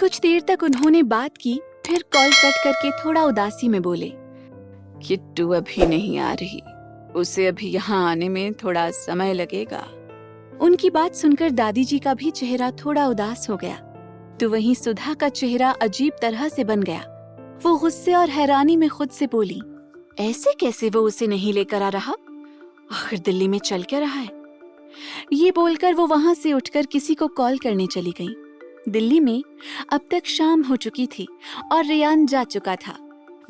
कुछ देर तक उन्होंने बात की, फिर कॉल कट करके थोड़ा उदासी में बोले, किट्टू अभी नहीं आ रही, उसे अभी यहाँ आने में थोड़ा समय लगेगा। उनकी बात सुनकर दादी जी का भी चेहरा थोड़ा उदास हो गया, तो वहीं सुधा का चेहरा अजीब तरह से बन गया। वो गुस्से और हैरानी में खुद से बोली, ऐसे कैसे वो उसे नहीं लेकर आ रहा? आखिर दिल्ली में चल क्या रहा है? ये बोलकर वो वहां से उठकर किसी को कॉल करने चली गई। दिल्ली में अब तक शाम हो चुकी थी और रेयान जा चुका था।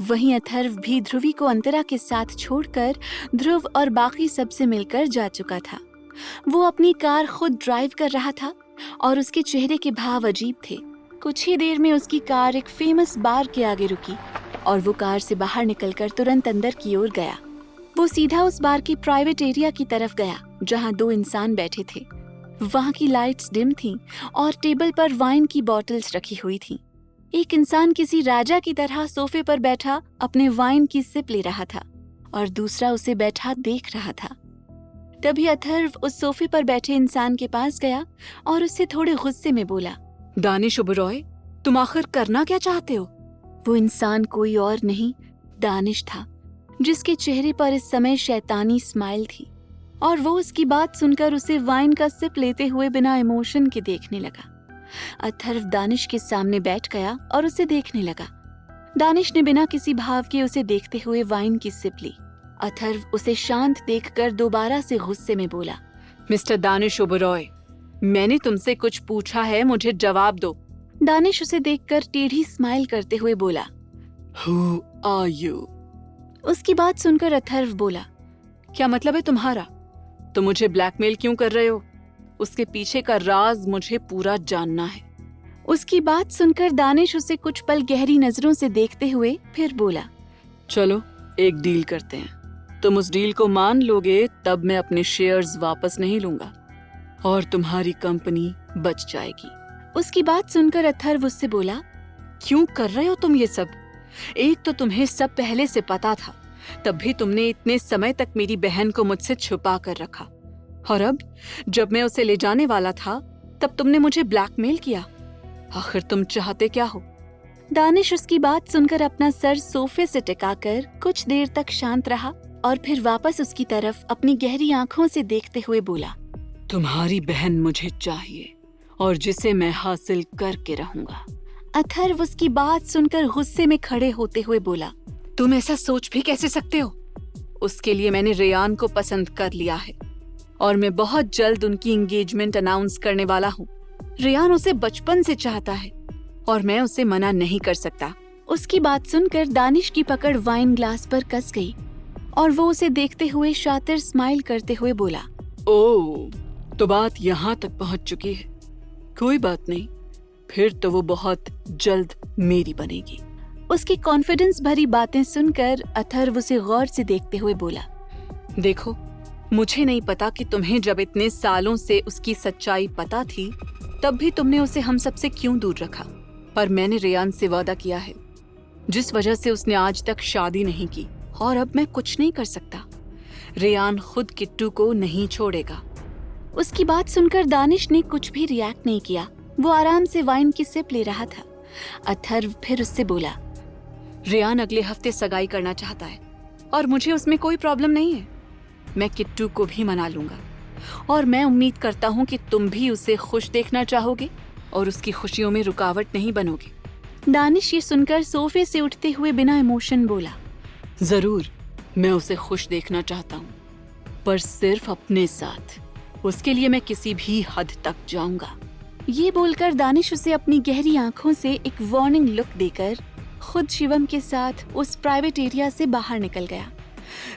वहीं अथर्व भी ध्रुवी को अंतरा के साथ छोड़कर ध्रुव और बाकी सबसे मिलकर जा चुका था। वो अपनी कार खुद ड्राइव कर रहा था और उसके चेहरे के भाव अजीब थे। कुछ ही देर में उसकी कार एक फेमस बार के आगे रुकी और वो कार से बाहर निकलकर तुरंत अंदर की ओर गया। वो सीधा उस बार की प्राइवेट एरिया की तरफ गया जहां 2 इंसान बैठे थे। वहां की लाइट्स डिम थीं और टेबल पर वाइन की बॉटल्स रखी हुई थीं। एक इंसान किसी राजा की तरह सोफे पर बैठा अपने वाइन की सिप ले रहा था और दूसरा उसे बैठा देख रहा था। तभी अथर्व उस सोफे पर बैठे इंसान के पास गया और उससे थोड़े गुस्से में बोला, दानिश ओबेरॉय, तुम आखिर करना क्या चाहते हो? वो इंसान कोई और नहीं, दानिश था, जिसके चेहरे पर इस समय शैतानी स्माइल थी और वो उसकी बात सुनकर उसे वाइन का सिप लेते हुए बिना इमोशन के देखने लगा। अथर्व दानिश के सामने बैठ गया और उसे देखने लगा। दानिश ने बिना किसी भाव के उसे देखते हुए वाइन की सिप ली। अथर्व उसे शांत देखकर दोबारा से गुस्से में बोला, मिस्टर दानिश ओबेरॉय, मैंने तुमसे कुछ पूछा है, मुझे जवाब दो। दानिश उसे देखकर टेढ़ी स्माइल करते हुए बोला, Who are you? उसकी बात सुनकर अथर्व बोला, क्या मतलब है तुम्हारा? तुम मुझे ब्लैकमेल क्यों कर रहे हो? उसके पीछे का राज मुझे पूरा जानना है। उसकी बात सुनकर दानिश उसे कुछ पल गहरी नजरों से देखते हुए फिर बोला, चलो एक डील करते हैं। तुम उस डील को मान लोगे तब मैं अपने शेयर्स वापस नहीं लूंगा और तुम्हारी कंपनी बच जाएगी। उसकी बात सुनकर अथर्व उससे बोला, क्यों कर रहे हो तुम ये सब? एक तो तुम्हें सब पहले से पता था, तब भी तुमने इतने समय तक मेरी बहन को मुझसे छुपा कर रखा, और अब जब मैं उसे ले जाने वाला था तब तुमने मुझे ब्लैकमेल किया। आखिर तुम चाहते क्या हो? दानिश उसकी बात सुनकर अपना सर सोफे से टिकाकर कुछ देर तक शांत रहा और फिर वापस उसकी तरफ अपनी गहरी आंखों से देखते हुए बोला, तुम्हारी बहन मुझे चाहिए और जिसे मैं हासिल करके रहूंगा। अथर्व उसकी बात सुनकर गुस्से में खड़े होते हुए बोला, तुम ऐसा सोच भी कैसे सकते हो? उसके लिए मैंने रेयान को पसंद कर लिया है और मैं बहुत जल्द उनकी एंगेजमेंट अनाउंस करने वाला हूँ। रेयान उसे बचपन से चाहता है और मैं उसे मना नहीं कर सकता। उसकी बात सुनकर दानिश की पकड़ वाइन ग्लास पर कस गई और वो उसे देखते हुए शातिर स्माइल करते हुए बोला, ओह, तो बात यहाँ तक पहुँच चुकी है। कोई बात नहीं, फिर तो वो बहुत जल्द मेरी बनेगी। उसकी कॉन्फिडेंस भरी बातें सुनकर अथर्व उसे गौर से देखते हुए बोला, देखो, मुझे नहीं पता कि तुम्हें जब इतने सालों से उसकी सच्चाई पता थी तब भी तुमने उसे हम सबसे क्यों दूर रखा, पर मैंने रेयान से वादा किया है, जिस वजह से उसने आज तक शादी नहीं की, और अब मैं कुछ नहीं कर सकता। रेयान खुद किट्टू को नहीं छोड़ेगा। उसकी बात सुनकर दानिश ने कुछ भी रिएक्ट नहीं किया। वो आराम से वाइन की सिप ले रहा था। अथर्व फिर उससे बोला, रेयान अगले हफ्ते सगाई करना चाहता है और मुझे उसमें कोई प्रॉब्लम नहीं है। मैं किट्टू को भी मना लूंगा और मैं उम्मीद करता हूँ कि तुम भी उसे खुश देखना चाहोगे और उसकी खुशियों में रुकावट नहीं बनोगे। दानिश ये सुनकर सोफे से उठते हुए बिना इमोशन बोला, जरूर, मैं उसे खुश देखना चाहता हूँ, पर सिर्फ अपने साथ। उसके लिए मैं किसी भी हद तक जाऊंगा। ये बोलकर दानिश उसे अपनी गहरी आंखों से एक वार्निंग लुक देकर खुद शिवम के साथ उस प्राइवेट एरिया से बाहर निकल गया।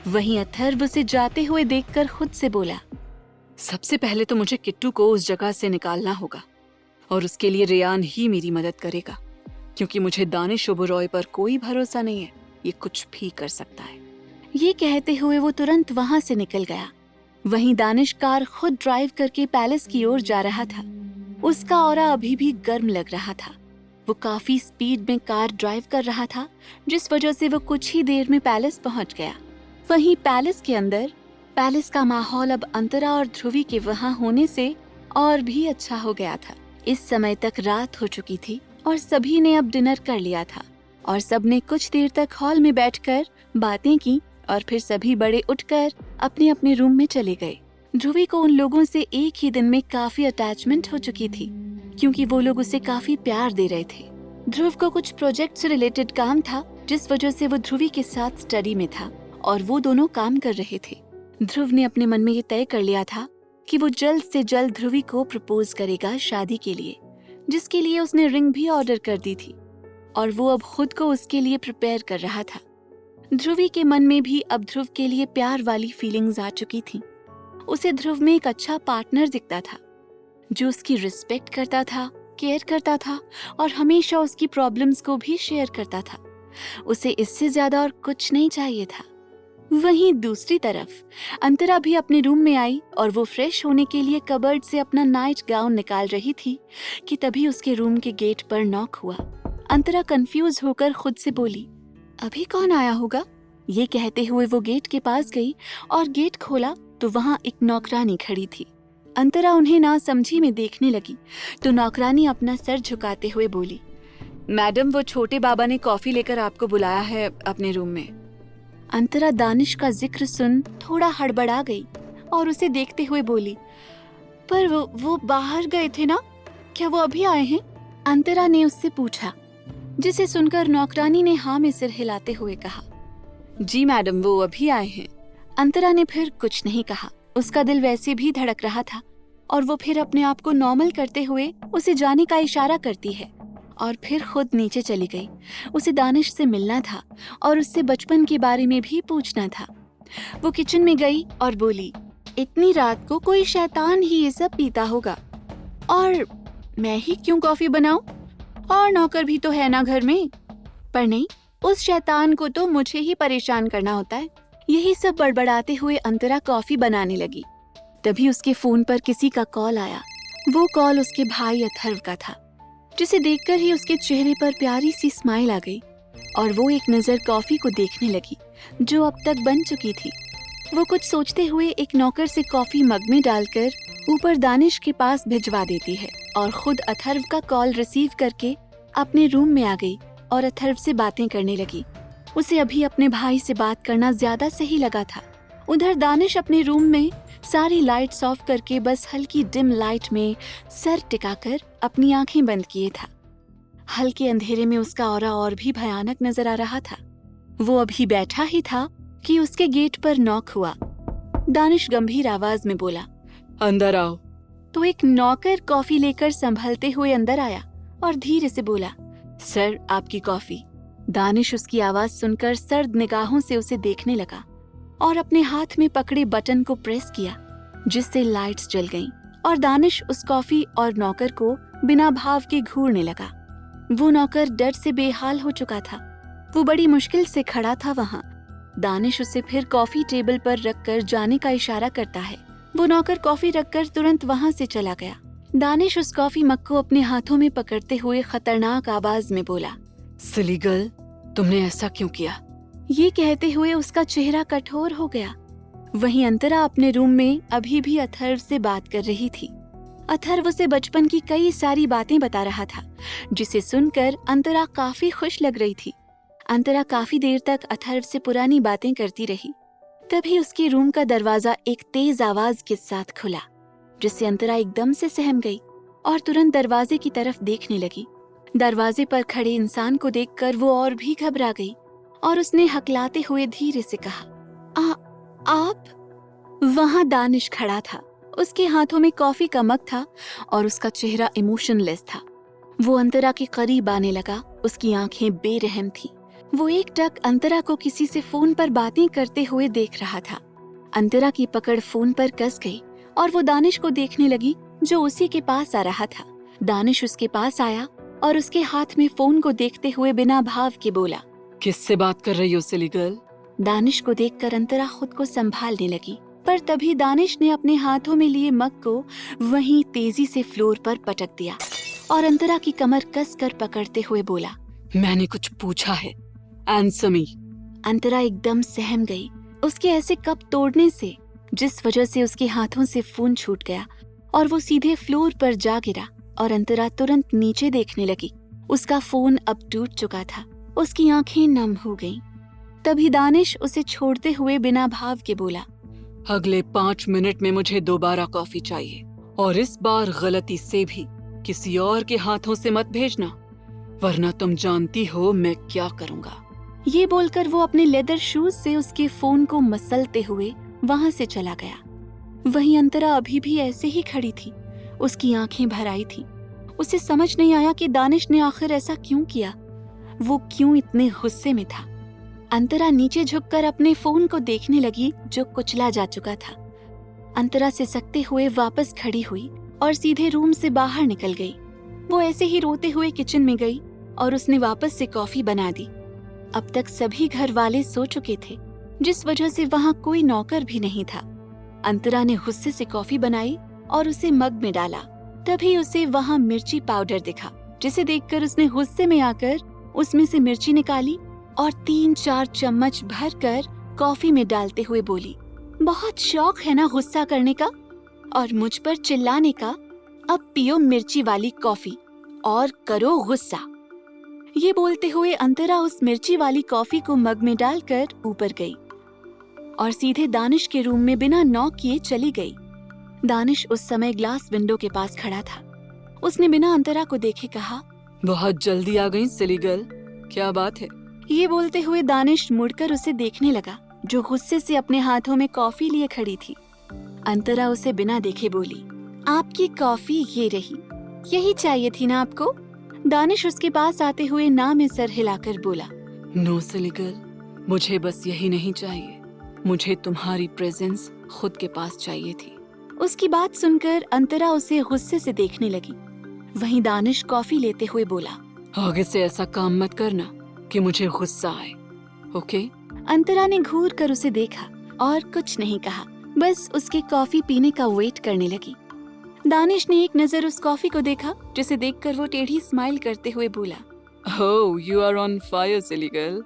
वहीं अथर्व उसे जाते हुए देखकर खुद से बोला, सबसे पहले तो मुझे किट्टू को उस जगह से निकालना होगा और उसके लिए रेयान ही मेरी मदद करेगा, क्योंकि मुझे दानिश ओबेरॉय पर कोई भरोसा नहीं है, ये कुछ भी कर सकता है। ये कहते हुए वो तुरंत वहां से निकल गया। वहीं दानिश कार खुद ड्राइव करके पैलेस की ओर जा रहा था। उसका ऑरा अभी भी गर्म लग रहा था। वो काफी स्पीड में कार ड्राइव कर रहा था, जिस वजह से वो कुछ ही देर में पैलेस पहुंच गया। वहीं पैलेस के अंदर पैलेस का माहौल अब अंतरा और ध्रुवी के वहां होने से और भी अच्छा हो गया था। इस समय तक रात हो चुकी थी और सभी ने अब डिनर कर लिया था और सबने कुछ देर तक हॉल में बैठकर बातें की और फिर सभी बड़े उठकर अपने अपने रूम में चले गए। ध्रुवी को उन लोगों से एक ही दिन में काफी अटैचमेंट हो चुकी थी, क्योंकि वो लोग उसे काफी प्यार दे रहे थे। ध्रुव को कुछ प्रोजेक्ट से रिलेटेड काम था, जिस वजह से वो ध्रुवी के साथ स्टडी में था और वो दोनों काम कर रहे थे। ध्रुव ने अपने मन में ये तय कर लिया था कि वो जल्द से जल्द ध्रुवी को प्रपोज करेगा शादी के लिए, जिसके लिए उसने रिंग भी ऑर्डर कर दी थी और वो अब खुद को उसके लिए प्रिपेयर कर रहा था। ध्रुवी के मन में भी अब ध्रुव के लिए प्यार वाली फीलिंग्स आ चुकी थी। उसे ध्रुव में एक अच्छा पार्टनर दिखता था, जो उसकी रिस्पेक्ट करता था, केयर करता था और हमेशा उसकी प्रॉब्लम्स को भी शेयर करता था। उसे इससे ज्यादा और कुछ नहीं चाहिए था। वहीं दूसरी तरफ अंतरा भी अपने रूम में आई और वो फ्रेश होने के लिए कबर्ड से अपना नाइट गाउन निकाल रही थी कि तभी उसके रूम के गेट पर नॉक हुआ। अंतरा कंफ्यूज होकर खुद से बोली, अभी कौन आया होगा? ये कहते हुए वो गेट के पास गई और गेट खोला तो वहाँ एक नौकरानी खड़ी थी। अंतरा उन्हें नासमझी में देखने लगी तो नौकरानी अपना सर झुकाते हुए बोली, मैडम, वो छोटे बाबा ने कॉफी लेकर आपको बुलाया है अपने रूम में। अंतरा दानिश का जिक्र सुन थोड़ा हड़बड़ा गई और उसे देखते हुए बोली, पर वो बाहर गए थे ना, क्या वो अभी आए हैं? अंतरा ने उससे पूछा, जिसे सुनकर नौकरानी ने हाँ में सिर हिलाते हुए कहा, जी मैडम, वो अभी आए हैं। अंतरा ने फिर कुछ नहीं कहा। उसका दिल वैसे भी धड़क रहा था और वो फिर अपने आप को नॉर्मल करते हुए उसे जाने का इशारा करती है और फिर खुद नीचे चली गई। उसे दानिश से मिलना था और उससे बचपन के बारे में भी पूछना था। वो किचन में गई और बोली, इतनी रात को कोई शैतान ही ये सब पीता होगा और मैं ही क्यों कॉफी बनाऊं? और नौकर भी तो है ना घर में। पर नहीं, उस शैतान को तो मुझे ही परेशान करना होता है। यही सब बड़बड़ाते हुए अंतरा कॉफी बनाने लगी। तभी उसके फोन पर किसी का कॉल आया। वो कॉल उसके भाई अथर्व का था, जिसे देखकर ही उसके चेहरे पर प्यारी सी स्माइल आ गई और वो एक नजर कॉफी को देखने लगी जो अब तक बन चुकी थी। वो कुछ सोचते हुए एक नौकर से कॉफी मग में डालकर ऊपर दानिश के पास भिजवा देती है और खुद अथर्व का कॉल रिसीव करके अपने रूम में आ गई और अथर्व से बातें करने लगी। उसे अभी अपने भाई से बात करना ज्यादा सही लगा था। उधर दानिश अपने रूम में सारी लाइट्स ऑफ करके बस हल्की डिम लाइट में सर टिकाकर अपनी आंखें बंद किए था। हल्के अंधेरे में उसका ऑरा और भी भयानक नजर आ रहा था। वो अभी बैठा ही था कि उसके गेट पर नॉक हुआ। दानिश गंभीर आवाज में बोला, अंदर आओ। तो एक नौकर कॉफी लेकर संभलते हुए अंदर आया और धीरे से बोला, सर, आपकी कॉफी। दानिश उसकी आवाज सुनकर सर्द निगाहों से उसे देखने लगा और अपने हाथ में पकड़े बटन को प्रेस किया, जिससे लाइट्स जल गईं और दानिश उस कॉफी और नौकर को बिना भाव के घूरने लगा। वो नौकर डर से बेहाल हो चुका था। वो बड़ी मुश्किल से खड़ा था वहाँ। दानिश उसे फिर कॉफी टेबल पर रखकर जाने का इशारा करता है। वो नौकर कॉफी रखकर तुरंत वहाँ से चला गया। दानिश उस कॉफी मग को अपने हाथों में पकड़ते हुए खतरनाक आवाज में बोला, सिली गर्ल, तुमने ऐसा क्यों किया? ये कहते हुए उसका चेहरा कठोर हो गया। वहीं अंतरा अपने रूम में अभी भी अथर्व से बात कर रही थी। अथर्व उसे बचपन की कई सारी बातें बता रहा था, जिसे सुनकर अंतरा काफी खुश लग रही थी। अंतरा काफी देर तक अथर्व से पुरानी बातें करती रही। तभी उसके रूम का दरवाजा एक तेज आवाज के साथ खुला, जिससे अंतरा एकदम से सहम गई और तुरंत दरवाजे की तरफ देखने लगी। दरवाजे पर खड़े इंसान को देखकर वो और भी घबरा गई और उसने हकलाते हुए धीरे से कहा, आप? वहां दानिश खड़ा था। उसके हाथों में कॉफी का मग था और उसका चेहरा इमोशनलेस था। वो अंतरा के करीब आने लगा। उसकी आंखें बेरहम थीं। वो एकटक अंतरा को किसी से फोन पर बातें करते हुए देख रहा था। अंतरा की पकड़ फोन पर कस गई और वो दानिश को देखने लगी, जो उसी के पास आ रहा था। दानिश उसके पास आया और उसके हाथ में फोन को देखते हुए बिना भाव के बोला, किससे बात कर रही हो सिली गर्ल? दानिश को देखकर अंतरा खुद को संभालने लगी, पर तभी दानिश ने अपने हाथों में लिए मग को वहीं तेजी से फ्लोर पर पटक दिया और अंतरा की कमर कसकर पकड़ते हुए बोला, मैंने कुछ पूछा है, आंसर मी। अंतरा एकदम सहम गई उसके ऐसे कप तोड़ने से, जिस वजह से उसके हाथों से फोन छूट गया और वो सीधे फ्लोर पर जा गिरा और अंतरा तुरंत नीचे देखने लगी उसका फोन अब टूट चुका था। उसकी आंखें नम हो गईं। तभी दानिश उसे छोड़ते हुए बिना भाव के बोला, अगले 5 मिनट में मुझे दोबारा कॉफी चाहिए, और इस बार गलती से भी किसी और के हाथों से मत भेजना, वरना तुम जानती हो मैं क्या करूंगा। ये बोलकर वो अपने लेदर शूज से उसके फोन को मसलते हुए वहां से चला गया। वहीं अंतरा अभी भी ऐसे ही खड़ी थी। उसकी आंखें भर आई थी। उसे समझ नहीं आया कि दानिश ने आखिर ऐसा क्यों किया। वो क्यों इतने गुस्से में था। अंतरा नीचे झुककर अपने फोन को देखने लगी जो कुचला जा चुका था। अंतरा सिसकते हुए वापस खड़ी हुई और सीधे रूम से बाहर निकल गई। वो ऐसे ही रोते हुए किचन में गई और उसने वापस से कॉफी बना दी। अब तक सभी घर वाले सो चुके थे, जिस वजह से वहां कोई नौकर भी नहीं था। अंतरा ने गुस्से से कॉफी बनाई और उसे मग में डाला। तभी उसे वहां मिर्ची पाउडर दिखा, जिसे देखकर उसने गुस्से में आकर उसमें से मिर्ची निकाली और 3-4 चम्मच भरकर कॉफी में डालते हुए बोली, बहुत शौक है ना गुस्सा करने का और मुझ पर चिल्लाने का। अब पियो मिर्ची वाली कॉफी और करो गुस्सा। ये बोलते हुए अंतरा उस मिर्ची वाली कॉफी को मग में डालकर ऊपर गई और सीधे दानिश के रूम में बिना नॉक किए चली गई। दानिश उस समय ग्लास विंडो के पास खड़ा था। उसने बिना अंतरा को देखे कहा, बहुत जल्दी आ गई सिली गर्ल, क्या बात है? ये बोलते हुए दानिश मुड़कर उसे देखने लगा, जो गुस्से से अपने हाथों में कॉफी लिए खड़ी थी। अंतरा उसे बिना देखे बोली, आपकी कॉफी ये रही, यही चाहिए थी ना आपको? दानिश उसके पास आते हुए ना में सर हिलाकर बोला, नो सिली गर्ल, मुझे बस यही नहीं चाहिए, मुझे तुम्हारी प्रेजेंस खुद के पास चाहिए थी। उसकी बात सुनकर अंतरा उसे गुस्से से देखने लगी। वहीं दानिश कॉफी लेते हुए बोला, आगे से ऐसा काम मत करना कि मुझे गुस्सा आए, ओके? अंतरा ने घूर कर उसे देखा और कुछ नहीं कहा, बस उसके कॉफी पीने का वेट करने लगी। दानिश ने एक नजर उस कॉफी को देखा, जिसे देखकर वो टेढ़ी स्माइल करते हुए बोला, Oh, you are on fire, silly girl.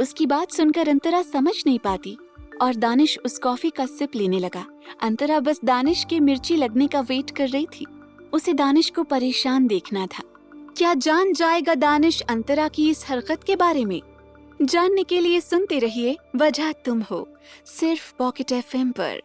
उसकी बात सुनकर अंतरा समझ नहीं पाती और दानिश उस कॉफी का सिप लेने लगा। अंतरा बस दानिश के मिर्ची लगने का वेट कर रही थी। उसे दानिश को परेशान देखना था। क्या जान जाएगा दानिश अंतरा की इस हरकत के बारे में? जानने के लिए सुनते रहिए वजह तुम हो, सिर्फ पॉकेट FM पर।